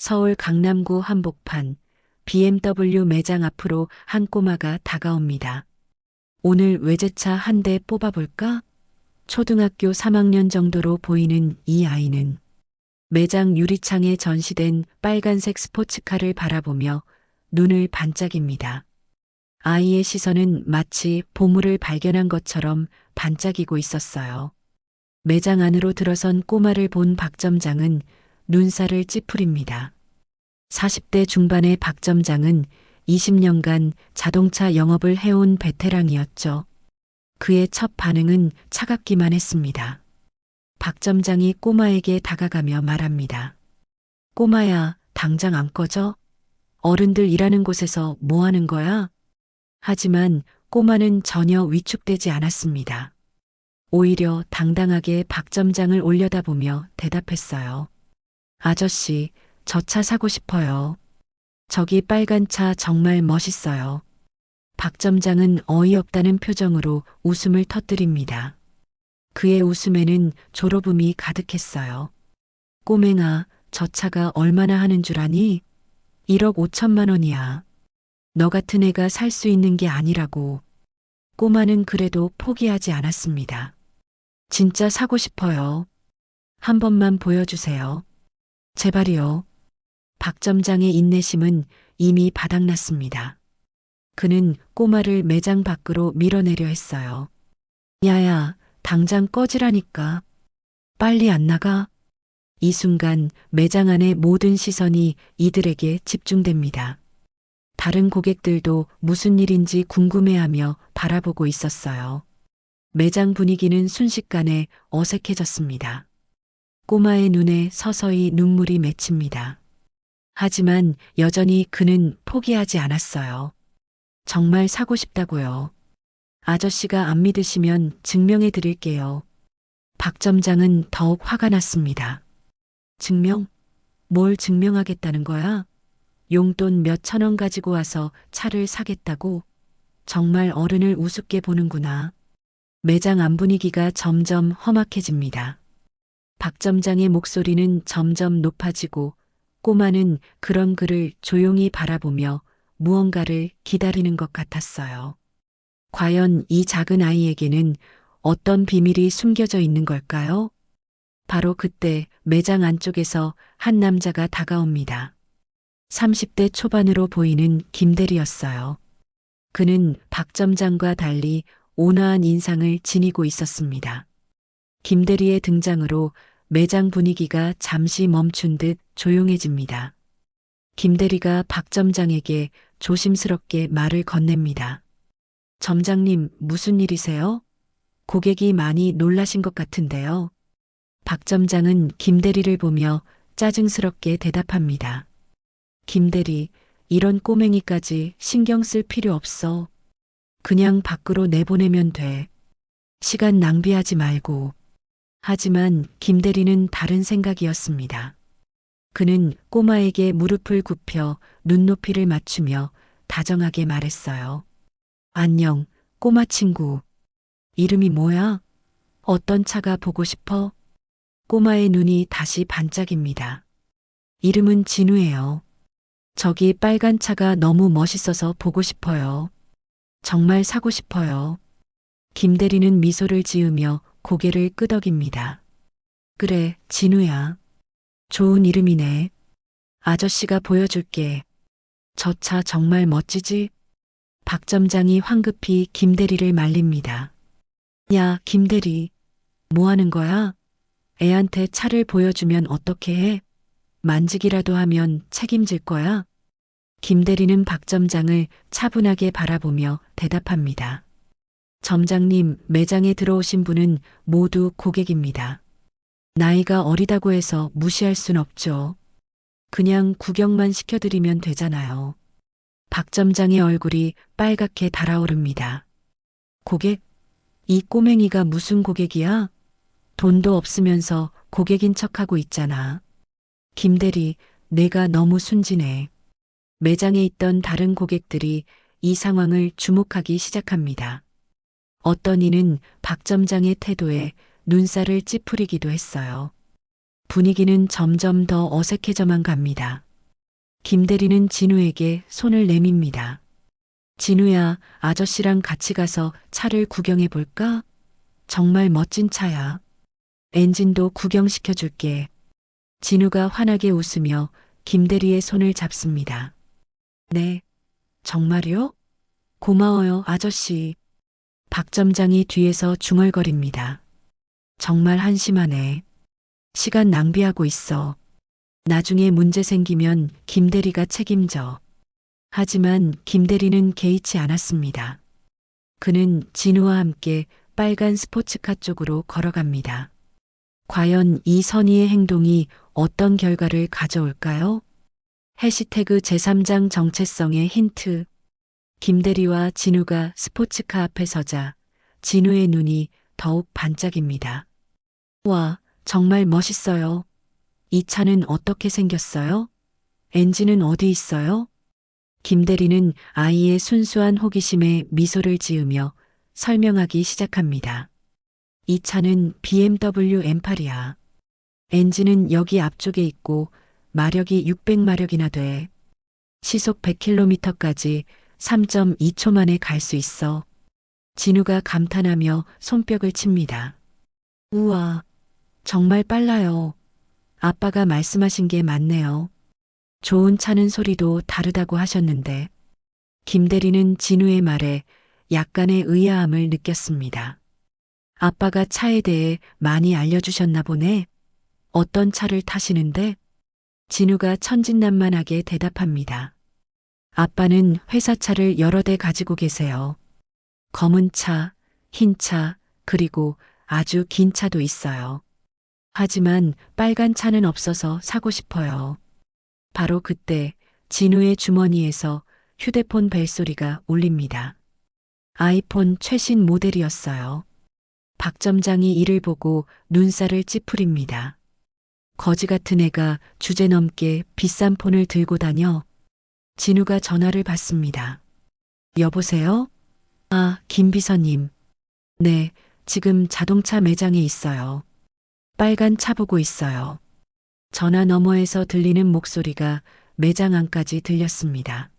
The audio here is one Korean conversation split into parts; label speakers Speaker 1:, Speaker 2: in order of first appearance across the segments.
Speaker 1: 서울 강남구 한복판 BMW 매장 앞으로 한 꼬마가 다가옵니다. 오늘 외제차 한 대 뽑아볼까? 초등학교 3학년 정도로 보이는 이 아이는 매장 유리창에 전시된 빨간색 스포츠카를 바라보며 눈을 반짝입니다. 아이의 시선은 마치 보물을 발견한 것처럼 반짝이고 있었어요. 매장 안으로 들어선 꼬마를 본 박 점장은 눈살을 찌푸립니다. 40대 중반의 박 점장은 20년간 자동차 영업을 해온 베테랑이었죠. 그의 첫 반응은 차갑기만 했습니다. 박 점장이 꼬마에게 다가가며 말합니다. 꼬마야, 당장 안 꺼져? 어른들 일하는 곳에서 뭐 하는 거야? 하지만 꼬마는 전혀 위축되지 않았습니다. 오히려 당당하게 박 점장을 올려다보며 대답했어요. 아저씨, 저 차 사고 싶어요. 저기 빨간 차 정말 멋있어요. 박 점장은 어이없다는 표정으로 웃음을 터뜨립니다. 그의 웃음에는 졸업음이 가득했어요. 꼬맹아, 저 차가 얼마나 하는 줄 아니? 1억 5천만 원이야. 너 같은 애가 살 수 있는 게 아니라고. 꼬마는 그래도 포기하지 않았습니다. 진짜 사고 싶어요. 한 번만 보여주세요. 제발이요. 박 점장의 인내심은 이미 바닥났습니다. 그는 꼬마를 매장 밖으로 밀어내려 했어요. 야야, 당장 꺼지라니까. 빨리 안 나가? 이 순간 매장 안의 모든 시선이 이들에게 집중됩니다. 다른 고객들도 무슨 일인지 궁금해하며 바라보고 있었어요. 매장 분위기는 순식간에 어색해졌습니다. 꼬마의 눈에 서서히 눈물이 맺힙니다. 하지만 여전히 그는 포기하지 않았어요. 정말 사고 싶다고요. 아저씨가 안 믿으시면 증명해 드릴게요. 박 점장은 더욱 화가 났습니다. 증명? 뭘 증명하겠다는 거야? 용돈 몇 천 원 가지고 와서 차를 사겠다고? 정말 어른을 우습게 보는구나. 매장 안 분위기가 점점 험악해집니다. 박 점장의 목소리는 점점 높아지고 꼬마는 그런 그를 조용히 바라보며 무언가를 기다리는 것 같았어요. 과연 이 작은 아이에게는 어떤 비밀이 숨겨져 있는 걸까요? 바로 그때 매장 안쪽에서 한 남자가 다가옵니다. 30대 초반으로 보이는 김대리였어요. 그는 박 점장과 달리 온화한 인상을 지니고 있었습니다. 김대리의 등장으로 매장 분위기가 잠시 멈춘 듯 조용해집니다. 김대리가 박 점장에게 조심스럽게 말을 건넵니다. 점장님, 무슨 일이세요? 고객이 많이 놀라신 것 같은데요. 박 점장은 김대리를 보며 짜증스럽게 대답합니다. 김대리, 이런 꼬맹이까지 신경 쓸 필요 없어. 그냥 밖으로 내보내면 돼. 시간 낭비하지 말고. 하지만 김대리는 다른 생각이었습니다. 그는 꼬마에게 무릎을 굽혀 눈높이를 맞추며 다정하게 말했어요. 안녕, 꼬마 친구. 이름이 뭐야? 어떤 차가 보고 싶어? 꼬마의 눈이 다시 반짝입니다. 이름은 진우예요. 저기 빨간 차가 너무 멋있어서 보고 싶어요. 정말 사고 싶어요. 김대리는 미소를 지으며 고개를 끄덕입니다. 그래, 진우야. 좋은 이름이네. 아저씨가 보여줄게. 저 차 정말 멋지지? 박 점장이 황급히 김대리를 말립니다. 야, 김대리. 뭐 하는 거야? 애한테 차를 보여주면 어떻게 해? 만지기라도 하면 책임질 거야? 김대리는 박 점장을 차분하게 바라보며 대답합니다. 점장님, 매장에 들어오신 분은 모두 고객입니다. 나이가 어리다고 해서 무시할 순 없죠. 그냥 구경만 시켜드리면 되잖아요. 박 점장의 얼굴이 빨갛게 달아오릅니다. 고객? 이 꼬맹이가 무슨 고객이야? 돈도 없으면서 고객인 척하고 있잖아. 김대리, 내가 너무 순진해. 매장에 있던 다른 고객들이 이 상황을 주목하기 시작합니다. 어떤 이는 박 점장의 태도에 눈살을 찌푸리기도 했어요. 분위기는 점점 더 어색해져만 갑니다. 김대리는 진우에게 손을 내밉니다. 진우야, 아저씨랑 같이 가서 차를 구경해 볼까? 정말 멋진 차야. 엔진도 구경시켜 줄게. 진우가 환하게 웃으며 김대리의 손을 잡습니다. 네, 정말요? 고마워요, 아저씨. 박 점장이 뒤에서 중얼거립니다. 정말 한심하네. 시간 낭비하고 있어. 나중에 문제 생기면 김대리가 책임져. 하지만 김대리는 개의치 않았습니다. 그는 진우와 함께 빨간 스포츠카 쪽으로 걸어갑니다. 과연 이 선의의 행동이 어떤 결과를 가져올까요? 해시태그 제3장 정체성의 힌트. 김대리와 진우가 스포츠카 앞에 서자 진우의 눈이 더욱 반짝입니다. 와, 정말 멋있어요. 이 차는 어떻게 생겼어요? 엔진은 어디 있어요? 김대리는 아이의 순수한 호기심에 미소를 지으며 설명하기 시작합니다. 이 차는 BMW M8이야. 엔진은 여기 앞쪽에 있고 마력이 600마력이나 돼. 시속 100km까지 3.2초 만에 갈 수 있어. 진우가 감탄하며 손뼉을 칩니다. 우와, 정말 빨라요. 아빠가 말씀하신 게 맞네요. 좋은 차는 소리도 다르다고 하셨는데, 김대리는 진우의 말에 약간의 의아함을 느꼈습니다. 아빠가 차에 대해 많이 알려주셨나 보네. 어떤 차를 타시는데? 진우가 천진난만하게 대답합니다. 아빠는 회사 차를 여러 대 가지고 계세요. 검은 차, 흰 차, 그리고 아주 긴 차도 있어요. 하지만 빨간 차는 없어서 사고 싶어요. 바로 그때 진우의 주머니에서 휴대폰 벨소리가 울립니다. 아이폰 최신 모델이었어요. 박 점장이 이를 보고 눈살을 찌푸립니다. 거지 같은 애가 주제넘게 비싼 폰을 들고 다녀. 진우가 전화를 받습니다. 여보세요? 아, 김 비서님. 네, 지금 자동차 매장에 있어요. 빨간 차 보고 있어요. 전화 너머에서 들리는 목소리가 매장 안까지 들렸습니다.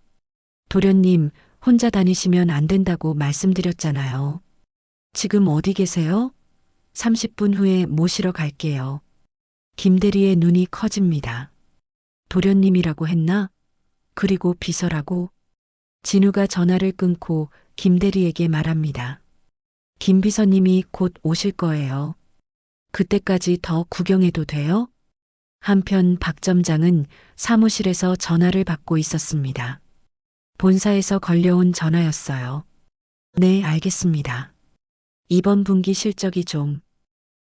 Speaker 1: 도련님, 혼자 다니시면 안 된다고 말씀드렸잖아요. 지금 어디 계세요? 30분 후에 모시러 갈게요. 김대리의 눈이 커집니다. 도련님이라고 했나? 그리고 비서라고? 진우가 전화를 끊고 김대리에게 말합니다. 김 비서님이 곧 오실 거예요. 그때까지 더 구경해도 돼요? 한편 박 점장은 사무실에서 전화를 받고 있었습니다. 본사에서 걸려온 전화였어요. 네, 알겠습니다. 이번 분기 실적이 좀,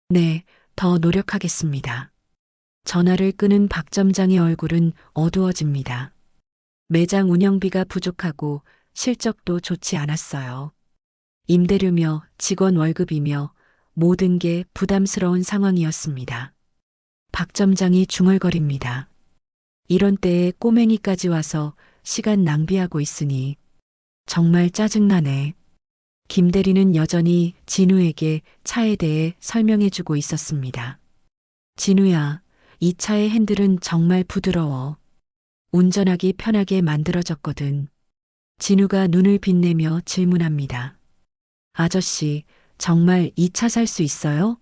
Speaker 1: 네, 더 노력하겠습니다. 전화를 끊은 박 점장의 얼굴은 어두워집니다. 매장 운영비가 부족하고 실적도 좋지 않았어요. 임대료며 직원 월급이며 모든 게 부담스러운 상황이었습니다. 박 점장이 중얼거립니다. 이런 때에 꼬맹이까지 와서 시간 낭비하고 있으니 정말 짜증나네. 김 대리는 여전히 진우에게 차에 대해 설명해주고 있었습니다. 진우야, 이 차의 핸들은 정말 부드러워. 운전하기 편하게 만들어졌거든. 진우가 눈을 빛내며 질문합니다. 아저씨, 정말 이 차 살 수 있어요?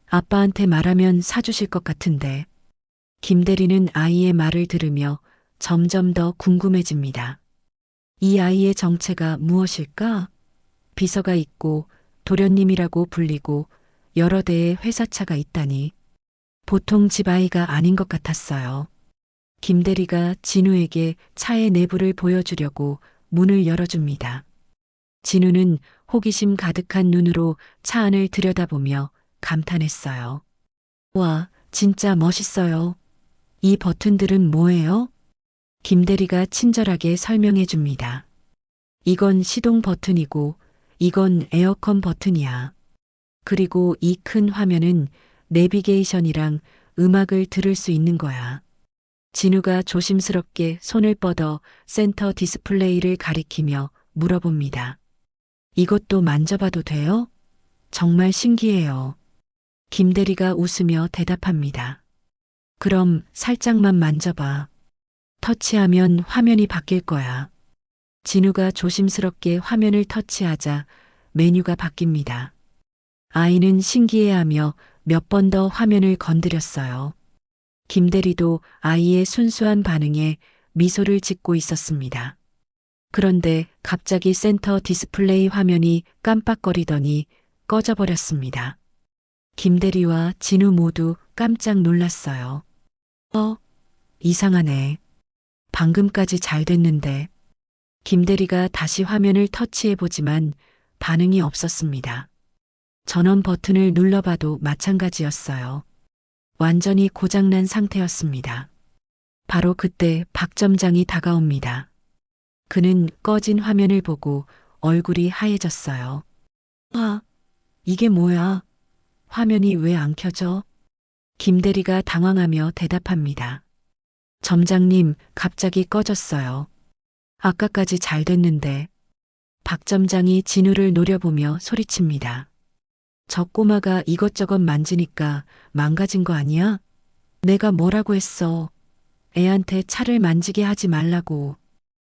Speaker 1: 아빠한테 말하면 사주실 것 같은데. 김 대리는 아이의 말을 들으며 점점 더 궁금해집니다. 이 아이의 정체가 무엇일까? 비서가 있고 도련님이라고 불리고 여러 대의 회사차가 있다니. 보통 집 아이가 아닌 것 같았어요. 김 대리가 진우에게 차의 내부를 보여주려고 문을 열어줍니다. 진우는 호기심 가득한 눈으로 차 안을 들여다보며 감탄했어요. 와, 진짜 멋있어요. 이 버튼들은 뭐예요? 김 대리가 친절하게 설명해 줍니다. 이건 시동 버튼이고 이건 에어컨 버튼이야. 그리고 이 큰 화면은 내비게이션이랑 음악을 들을 수 있는 거야. 진우가 조심스럽게 손을 뻗어 센터 디스플레이를 가리키며 물어봅니다. 이것도 만져봐도 돼요? 정말 신기해요. 김 대리가 웃으며 대답합니다. 그럼 살짝만 만져봐. 터치하면 화면이 바뀔 거야. 진우가 조심스럽게 화면을 터치하자 메뉴가 바뀝니다. 아이는 신기해하며 몇 번 더 화면을 건드렸어요. 김대리도 아이의 순수한 반응에 미소를 짓고 있었습니다. 그런데 갑자기 센터 디스플레이 화면이 깜빡거리더니 꺼져버렸습니다. 김대리와 진우 모두 깜짝 놀랐어요. 이상하네. 방금까지 잘 됐는데. 김대리가 다시 화면을 터치해보지만 반응이 없었습니다. 전원 버튼을 눌러봐도 마찬가지였어요. 완전히 고장난 상태였습니다. 바로 그때 박 점장이 다가옵니다. 그는 꺼진 화면을 보고 얼굴이 하얘졌어요. 이게 뭐야? 화면이 왜 안 켜져? 김대리가 당황하며 대답합니다. 점장님, 갑자기 꺼졌어요. 아까까지 잘 됐는데. 박 점장이 진우를 노려보며 소리칩니다. 저 꼬마가 이것저것 만지니까 망가진 거 아니야? 내가 뭐라고 했어? 애한테 차를 만지게 하지 말라고.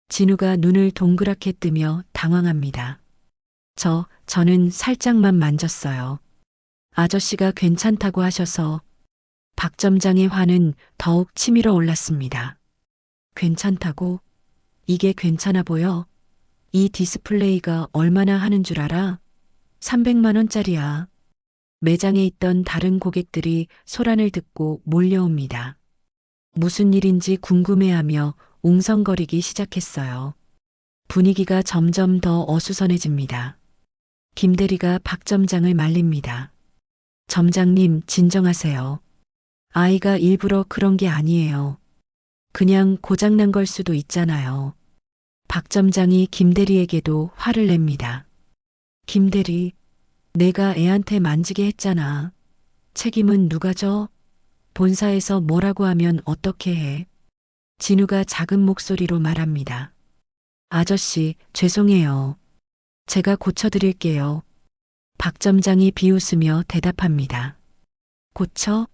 Speaker 1: 진우가 눈을 동그랗게 뜨며 당황합니다. 저는 살짝만 만졌어요. 아저씨가 괜찮다고 하셔서. 박 점장의 화는 더욱 치밀어 올랐습니다. 괜찮다고? 이게 괜찮아 보여? 이 디스플레이가 얼마나 하는 줄 알아? 300만 원짜리야. 매장에 있던 다른 고객들이 소란을 듣고 몰려옵니다. 무슨 일인지 궁금해하며 웅성거리기 시작했어요. 분위기가 점점 더 어수선해집니다. 김대리가 박 점장을 말립니다. 점장님, 진정하세요. 아이가 일부러 그런 게 아니에요. 그냥 고장난 걸 수도 있잖아요. 박 점장이 김대리에게도 화를 냅니다. 김대리, 내가 애한테 만지게 했잖아. 책임은 누가 져? 본사에서 뭐라고 하면 어떻게 해? 진우가 작은 목소리로 말합니다. 아저씨, 죄송해요. 제가 고쳐드릴게요. 박 점장이 비웃으며 대답합니다. 고쳐?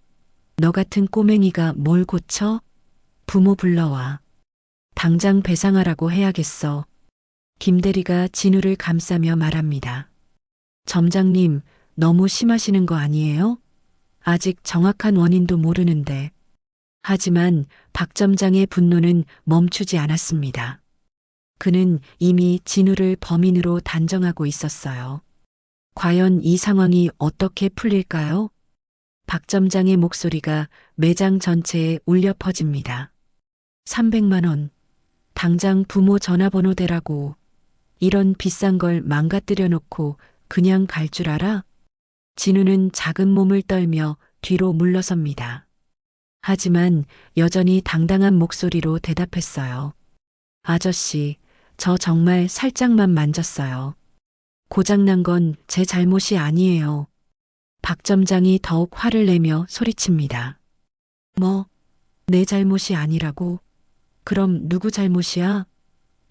Speaker 1: 너 같은 꼬맹이가 뭘 고쳐? 부모 불러와. 당장 배상하라고 해야겠어. 김대리가 진우를 감싸며 말합니다. 점장님, 너무 심하시는 거 아니에요? 아직 정확한 원인도 모르는데. 하지만 박 점장의 분노는 멈추지 않았습니다. 그는 이미 진우를 범인으로 단정하고 있었어요. 과연 이 상황이 어떻게 풀릴까요? 박 점장의 목소리가 매장 전체에 울려 퍼집니다. 300만 원. 당장 부모 전화번호 대라고. 이런 비싼 걸 망가뜨려 놓고 그냥 갈 줄 알아? 진우는 작은 몸을 떨며 뒤로 물러섭니다. 하지만 여전히 당당한 목소리로 대답했어요. 아저씨, 저 정말 살짝만 만졌어요. 고장난 건 제 잘못이 아니에요. 박 점장이 더욱 화를 내며 소리칩니다. 내 잘못이 아니라고? 그럼 누구 잘못이야?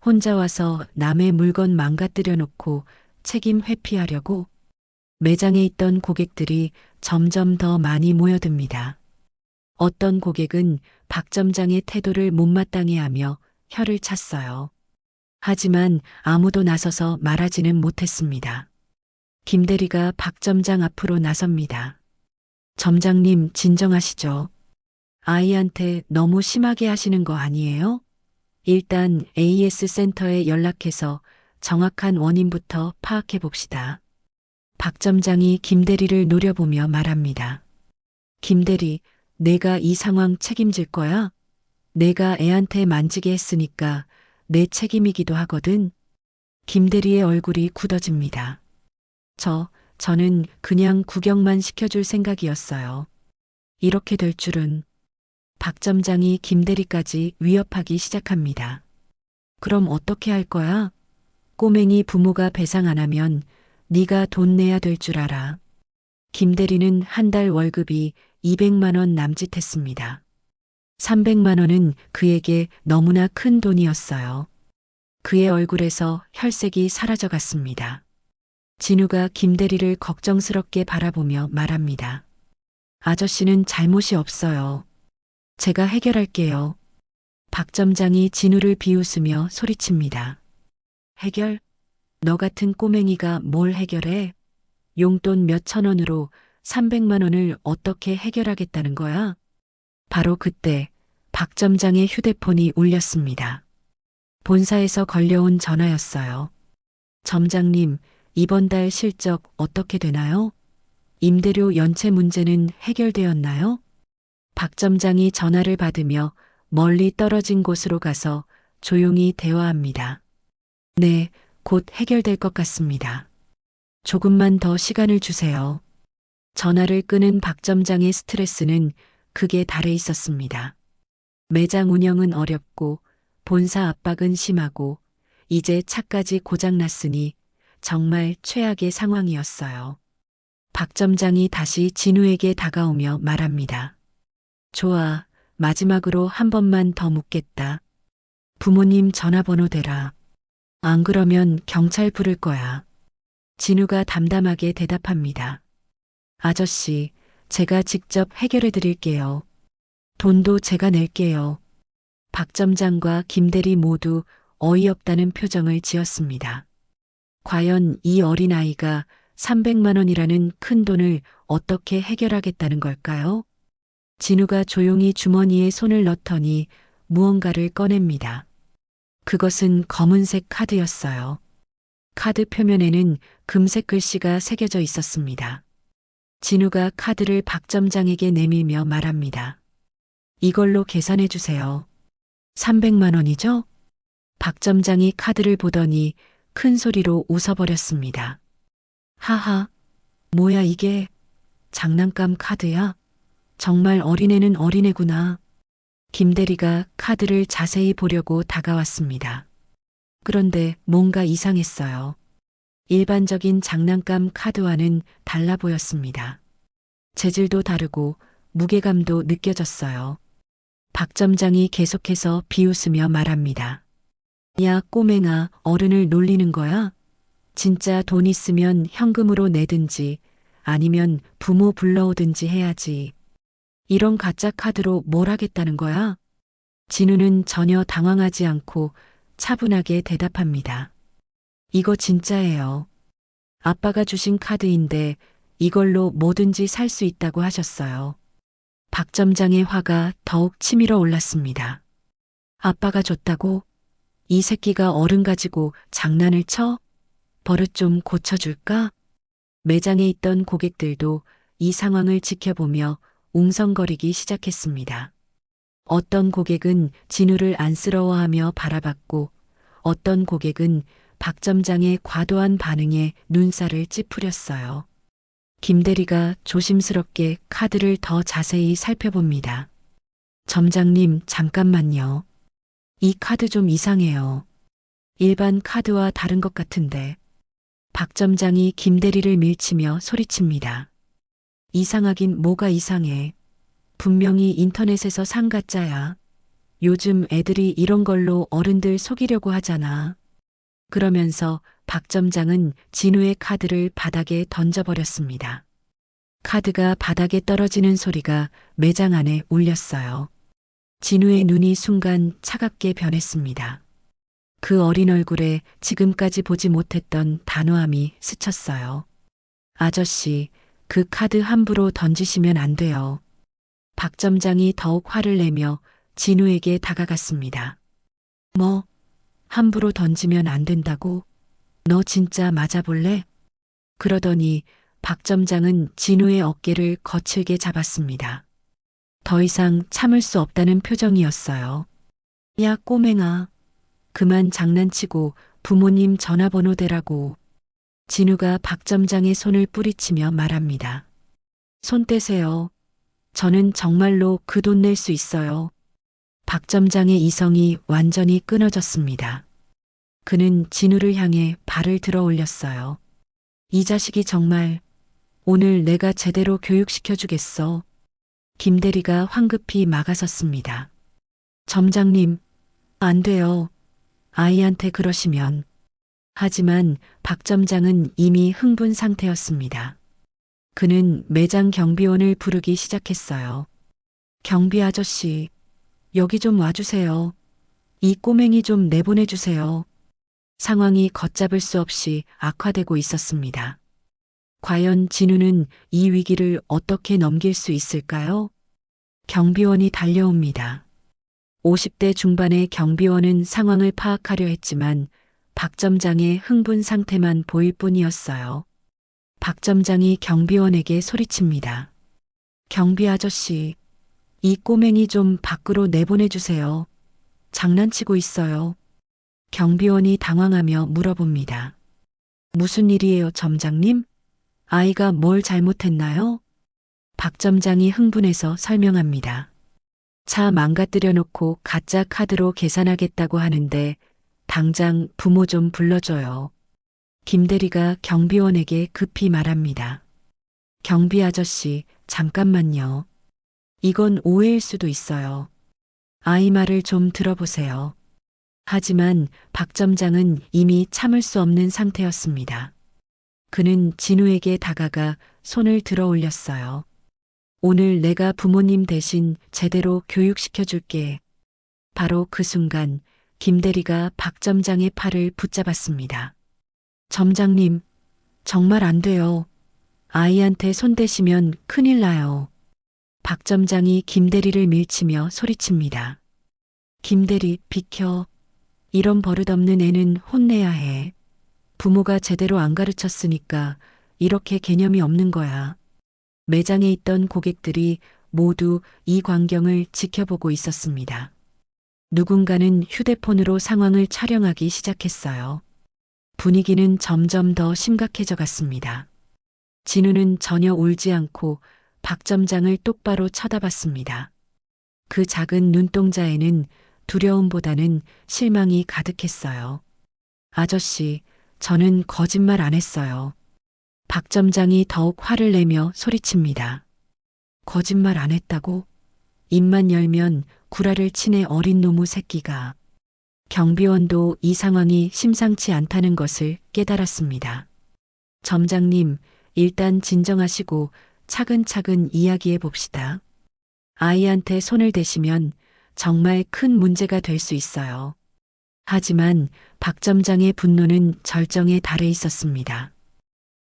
Speaker 1: 혼자 와서 남의 물건 망가뜨려 놓고 책임 회피하려고? 매장에 있던 고객들이 점점 더 많이 모여듭니다. 어떤 고객은 박 점장의 태도를 못마땅해 하며 혀를 찼어요. 하지만 아무도 나서서 말하지는 못했습니다. 김대리가 박 점장 앞으로 나섭니다. 점장님, 진정하시죠. 아이한테 너무 심하게 하시는 거 아니에요? 일단 AS 센터에 연락해서 정확한 원인부터 파악해 봅시다. 박 점장이 김대리를 노려보며 말합니다. 김대리, 내가 이 상황 책임질 거야? 내가 애한테 만지게 했으니까 내 책임이기도 하거든. 김대리의 얼굴이 굳어집니다. 저는 그냥 구경만 시켜줄 생각이었어요. 이렇게 될 줄은. 박 점장이 김대리까지 위협하기 시작합니다. 그럼 어떻게 할 거야? 꼬맹이 부모가 배상 안 하면 네가 돈 내야 될 줄 알아. 김대리는 한 달 월급이 200만 원 남짓했습니다. 300만 원은 그에게 너무나 큰 돈이었어요. 그의 얼굴에서 혈색이 사라져갔습니다. 진우가 김대리를 걱정스럽게 바라보며 말합니다. 아저씨는 잘못이 없어요. 제가 해결할게요. 박 점장이 진우를 비웃으며 소리칩니다. 해결? 너 같은 꼬맹이가 뭘 해결해? 용돈 몇천 원으로 300만 원을 어떻게 해결하겠다는 거야? 바로 그때 박 점장의 휴대폰이 울렸습니다. 본사에서 걸려온 전화였어요. 점장님, 이번 달 실적 어떻게 되나요? 임대료 연체 문제는 해결되었나요? 박 점장이 전화를 받으며 멀리 떨어진 곳으로 가서 조용히 대화합니다. 네, 곧 해결될 것 같습니다. 조금만 더 시간을 주세요. 전화를 끊은 박 점장의 스트레스는 극에 달해 있었습니다. 매장 운영은 어렵고 본사 압박은 심하고 이제 차까지 고장났으니 정말 최악의 상황이었어요. 박 점장이 다시 진우에게 다가오며 말합니다. 좋아, 마지막으로 한 번만 더 묻겠다. 부모님 전화번호 대라. 안 그러면 경찰 부를 거야. 진우가 담담하게 대답합니다. 아저씨, 제가 직접 해결해 드릴게요. 돈도 제가 낼게요. 박 점장과 김 대리 모두 어이없다는 표정을 지었습니다. 과연 이 어린아이가 300만 원이라는 큰 돈을 어떻게 해결하겠다는 걸까요? 진우가 조용히 주머니에 손을 넣더니 무언가를 꺼냅니다. 그것은 검은색 카드였어요. 카드 표면에는 금색 글씨가 새겨져 있었습니다. 진우가 카드를 박 점장에게 내밀며 말합니다. 이걸로 계산해 주세요. 300만 원이죠? 박 점장이 카드를 보더니 큰 소리로 웃어버렸습니다. 하하, 뭐야 이게? 장난감 카드야? 정말 어린애는 어린애구나. 김 대리가 카드를 자세히 보려고 다가왔습니다. 그런데 뭔가 이상했어요. 일반적인 장난감 카드와는 달라 보였습니다. 재질도 다르고 무게감도 느껴졌어요. 박 점장이 계속해서 비웃으며 말합니다. 야, 꼬맹아, 어른을 놀리는 거야? 진짜 돈 있으면 현금으로 내든지 아니면 부모 불러오든지 해야지. 이런 가짜 카드로 뭘 하겠다는 거야? 진우는 전혀 당황하지 않고 차분하게 대답합니다. 이거 진짜예요. 아빠가 주신 카드인데 이걸로 뭐든지 살 수 있다고 하셨어요. 박 점장의 화가 더욱 치밀어 올랐습니다. 아빠가 줬다고? 이 새끼가 어른 가지고 장난을 쳐? 버릇 좀 고쳐줄까? 매장에 있던 고객들도 이 상황을 지켜보며 웅성거리기 시작했습니다. 어떤 고객은 진우를 안쓰러워하며 바라봤고 어떤 고객은 박 점장의 과도한 반응에 눈살을 찌푸렸어요. 김 대리가 조심스럽게 카드를 더 자세히 살펴봅니다. 점장님, 잠깐만요. 이 카드 좀 이상해요. 일반 카드와 다른 것 같은데. 박 점장이 김 대리를 밀치며 소리칩니다. 이상하긴 뭐가 이상해. 분명히 인터넷에서 산 가짜야. 요즘 애들이 이런 걸로 어른들 속이려고 하잖아. 그러면서 박 점장은 진우의 카드를 바닥에 던져버렸습니다. 카드가 바닥에 떨어지는 소리가 매장 안에 울렸어요. 진우의 눈이 순간 차갑게 변했습니다. 그 어린 얼굴에 지금까지 보지 못했던 단호함이 스쳤어요. 아저씨, 그 카드 함부로 던지시면 안 돼요. 박 점장이 더욱 화를 내며 진우에게 다가갔습니다. 뭐, 함부로 던지면 안 된다고? 너 진짜 맞아볼래? 그러더니 박 점장은 진우의 어깨를 거칠게 잡았습니다. 더 이상 참을 수 없다는 표정이었어요. 야, 꼬맹아. 그만 장난치고 부모님 전화번호 대라고. 진우가 박 점장의 손을 뿌리치며 말합니다. 손 떼세요. 저는 정말로 그 돈 낼 수 있어요. 박 점장의 이성이 완전히 끊어졌습니다. 그는 진우를 향해 발을 들어 올렸어요. 이 자식이 정말 오늘 내가 제대로 교육시켜 주겠어. 김 대리가 황급히 막아섰습니다. 점장님, 안 돼요. 아이한테 그러시면. 하지만 박 점장은 이미 흥분 상태였습니다. 그는 매장 경비원을 부르기 시작했어요. 경비 아저씨, 여기 좀 와주세요. 이 꼬맹이 좀 내보내주세요. 상황이 걷잡을 수 없이 악화되고 있었습니다. 과연 진우는 이 위기를 어떻게 넘길 수 있을까요? 경비원이 달려옵니다. 50대 중반의 경비원은 상황을 파악하려 했지만 박 점장의 흥분 상태만 보일 뿐이었어요. 박 점장이 경비원에게 소리칩니다. 경비 아저씨, 이 꼬맹이 좀 밖으로 내보내주세요. 장난치고 있어요. 경비원이 당황하며 물어봅니다. 무슨 일이에요, 점장님? 아이가 뭘 잘못했나요? 박 점장이 흥분해서 설명합니다. 차 망가뜨려 놓고 가짜 카드로 계산하겠다고 하는데 당장 부모 좀 불러줘요. 김 대리가 경비원에게 급히 말합니다. 경비 아저씨, 잠깐만요. 이건 오해일 수도 있어요. 아이 말을 좀 들어보세요. 하지만 박 점장은 이미 참을 수 없는 상태였습니다. 그는 진우에게 다가가 손을 들어 올렸어요. 오늘 내가 부모님 대신 제대로 교육시켜 줄게. 바로 그 순간 김 대리가 박 점장의 팔을 붙잡았습니다. 점장님, 정말 안 돼요. 아이한테 손대시면 큰일 나요. 박 점장이 김 대리를 밀치며 소리칩니다. 김 대리, 비켜. 이런 버릇없는 애는 혼내야 해. 부모가 제대로 안 가르쳤으니까 이렇게 개념이 없는 거야. 매장에 있던 고객들이 모두 이 광경을 지켜보고 있었습니다. 누군가는 휴대폰으로 상황을 촬영하기 시작했어요. 분위기는 점점 더 심각해져 갔습니다. 진우는 전혀 울지 않고 박 점장을 똑바로 쳐다봤습니다. 그 작은 눈동자에는 두려움보다는 실망이 가득했어요. 아저씨, 저는 거짓말 안 했어요. 박 점장이 더욱 화를 내며 소리칩니다. 거짓말 안 했다고? 입만 열면 구라를 치네 어린 놈의 새끼가. 경비원도 이 상황이 심상치 않다는 것을 깨달았습니다. 점장님, 일단 진정하시고 차근차근 이야기해 봅시다. 아이한테 손을 대시면 정말 큰 문제가 될 수 있어요. 하지만 박 점장의 분노는 절정에 달해 있었습니다.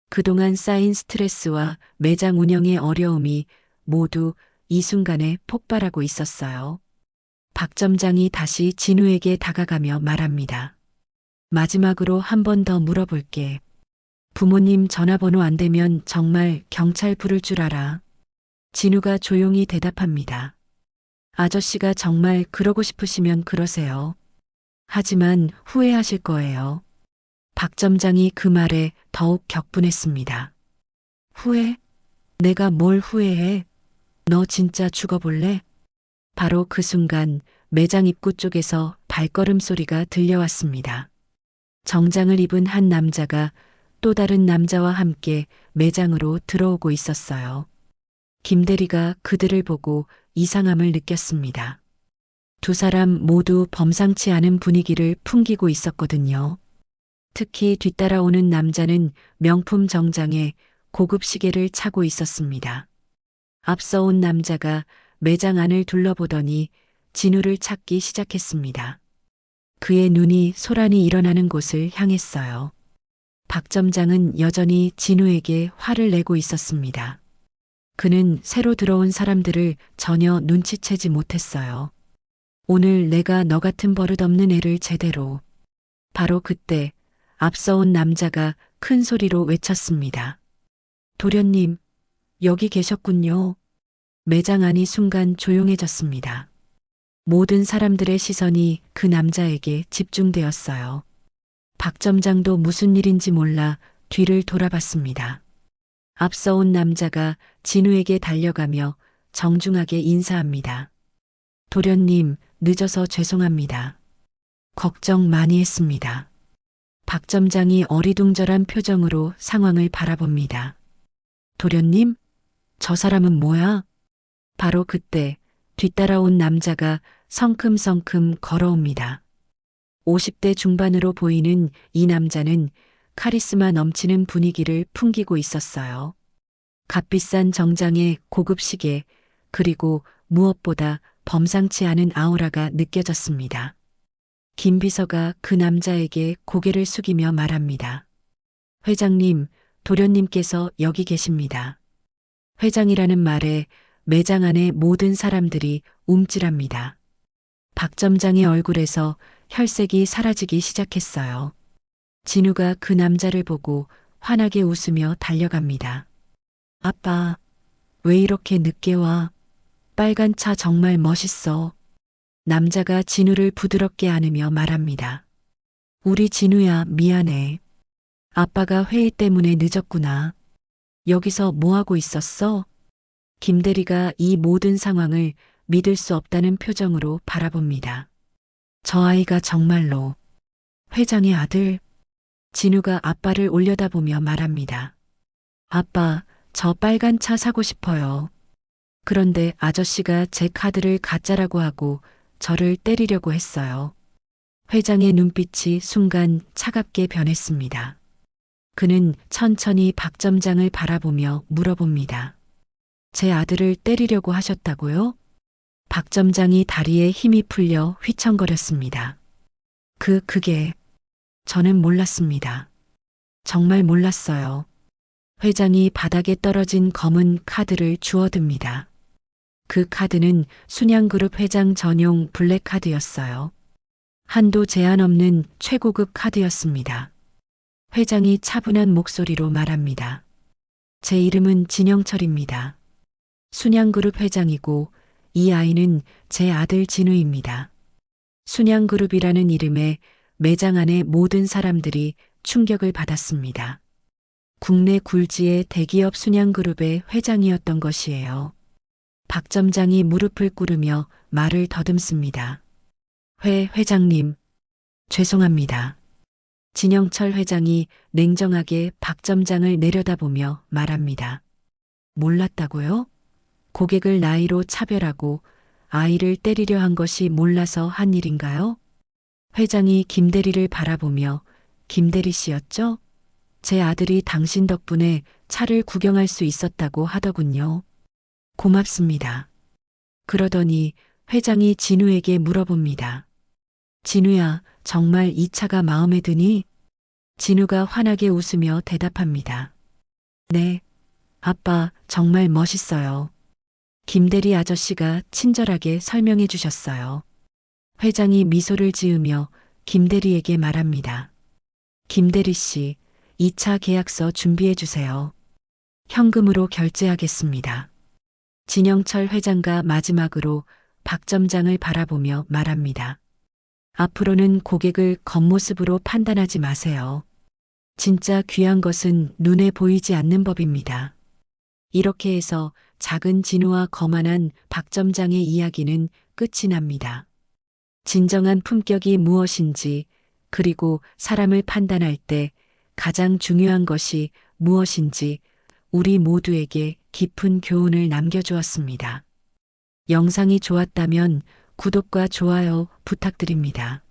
Speaker 1: 그동안 쌓인 스트레스와 매장 운영의 어려움이 모두 이 순간에 폭발하고 있었어요. 박 점장이 다시 진우에게 다가가며 말합니다. 마지막으로 한 번 더 물어볼게. 부모님 전화번호 안 되면 정말 경찰 부를 줄 알아. 진우가 조용히 대답합니다. 아저씨가 정말 그러고 싶으시면 그러세요. 하지만 후회하실 거예요. 박 점장이 그 말에 더욱 격분했습니다. 후회? 내가 뭘 후회해? 너 진짜 죽어볼래? 바로 그 순간 매장 입구 쪽에서 발걸음 소리가 들려왔습니다. 정장을 입은 한 남자가 또 다른 남자와 함께 매장으로 들어오고 있었어요. 김 대리가 그들을 보고 이상함을 느꼈습니다. 두 사람 모두 범상치 않은 분위기를 풍기고 있었거든요. 특히 뒤따라오는 남자는 명품 정장에 고급 시계를 차고 있었습니다. 앞서 온 남자가 매장 안을 둘러보더니 진우를 찾기 시작했습니다. 그의 눈이 소란이 일어나는 곳을 향했어요. 박 점장은 여전히 진우에게 화를 내고 있었습니다. 그는 새로 들어온 사람들을 전혀 눈치채지 못했어요. 오늘 내가 너 같은 버릇없는 애를 제대로. 바로 그때 앞서 온 남자가 큰 소리로 외쳤습니다. 도련님, 여기 계셨군요. 매장 안이 순간 조용해졌습니다. 모든 사람들의 시선이 그 남자에게 집중되었어요. 박 점장도 무슨 일인지 몰라 뒤를 돌아봤습니다. 앞서 온 남자가 진우에게 달려가며 정중하게 인사합니다. 도련님, 늦어서 죄송합니다. 걱정 많이 했습니다. 박 점장이 어리둥절한 표정으로 상황을 바라봅니다. 도련님? 저 사람은 뭐야? 바로 그때 뒤따라온 남자가 성큼성큼 걸어옵니다. 50대 중반으로 보이는 이 남자는 카리스마 넘치는 분위기를 풍기고 있었어요. 값비싼 정장에 고급 시계, 그리고 무엇보다 범상치 않은 아우라가 느껴졌습니다. 김 비서가 그 남자에게 고개를 숙이며 말합니다. 회장님, 도련님께서 여기 계십니다. 회장이라는 말에 매장 안의 모든 사람들이 움찔합니다. 박 점장의 얼굴에서 혈색이 사라지기 시작했어요. 진우가 그 남자를 보고 환하게 웃으며 달려갑니다. 아빠, 왜 이렇게 늦게 와? 빨간 차 정말 멋있어. 남자가 진우를 부드럽게 안으며 말합니다. 우리 진우야, 미안해. 아빠가 회의 때문에 늦었구나. 여기서 뭐 하고 있었어? 김대리가 이 모든 상황을 믿을 수 없다는 표정으로 바라봅니다. 저 아이가 정말로 회장의 아들? 진우가 아빠를 올려다보며 말합니다. 아빠, 저 빨간 차 사고 싶어요. 그런데 아저씨가 제 카드를 가짜라고 하고 저를 때리려고 했어요. 회장의 눈빛이 순간 차갑게 변했습니다. 그는 천천히 박 점장을 바라보며 물어봅니다. 제 아들을 때리려고 하셨다고요? 박 점장이 다리에 힘이 풀려 휘청거렸습니다. 그게 저는 몰랐습니다. 정말 몰랐어요. 회장이 바닥에 떨어진 검은 카드를 주워듭니다. 그 카드는 순양그룹 회장 전용 블랙카드였어요. 한도 제한 없는 최고급 카드였습니다. 회장이 차분한 목소리로 말합니다. 제 이름은 진영철입니다. 순양그룹 회장이고 이 아이는 제 아들 진우입니다. 순양그룹이라는 이름에 매장 안의 모든 사람들이 충격을 받았습니다. 국내 굴지의 대기업 순양그룹의 회장이었던 것이에요. 박 점장이 무릎을 꿇으며 말을 더듬습니다. 회장님, 죄송합니다. 진영철 회장이 냉정하게 박 점장을 내려다보며 말합니다. 몰랐다고요? 고객을 나이로 차별하고 아이를 때리려 한 것이 몰라서 한 일인가요? 회장이 김대리를 바라보며 김대리 씨였죠? 제 아들이 당신 덕분에 차를 구경할 수 있었다고 하더군요. 고맙습니다. 그러더니 회장이 진우에게 물어봅니다. 진우야, 정말 이 차가 마음에 드니? 진우가 환하게 웃으며 대답합니다. 네, 아빠, 정말 멋있어요. 김대리 아저씨가 친절하게 설명해 주셨어요. 회장이 미소를 지으며 김대리에게 말합니다. 김대리 씨, 2차 계약서 준비해 주세요. 현금으로 결제하겠습니다. 진영철 회장과 마지막으로 박 점장을 바라보며 말합니다. 앞으로는 고객을 겉모습으로 판단하지 마세요. 진짜 귀한 것은 눈에 보이지 않는 법입니다. 이렇게 해서 작은 진우와 거만한 박 점장의 이야기는 끝이 납니다. 진정한 품격이 무엇인지, 그리고 사람을 판단할 때 가장 중요한 것이 무엇인지 우리 모두에게 깊은 교훈을 남겨주었습니다. 영상이 좋았다면 구독과 좋아요 부탁드립니다.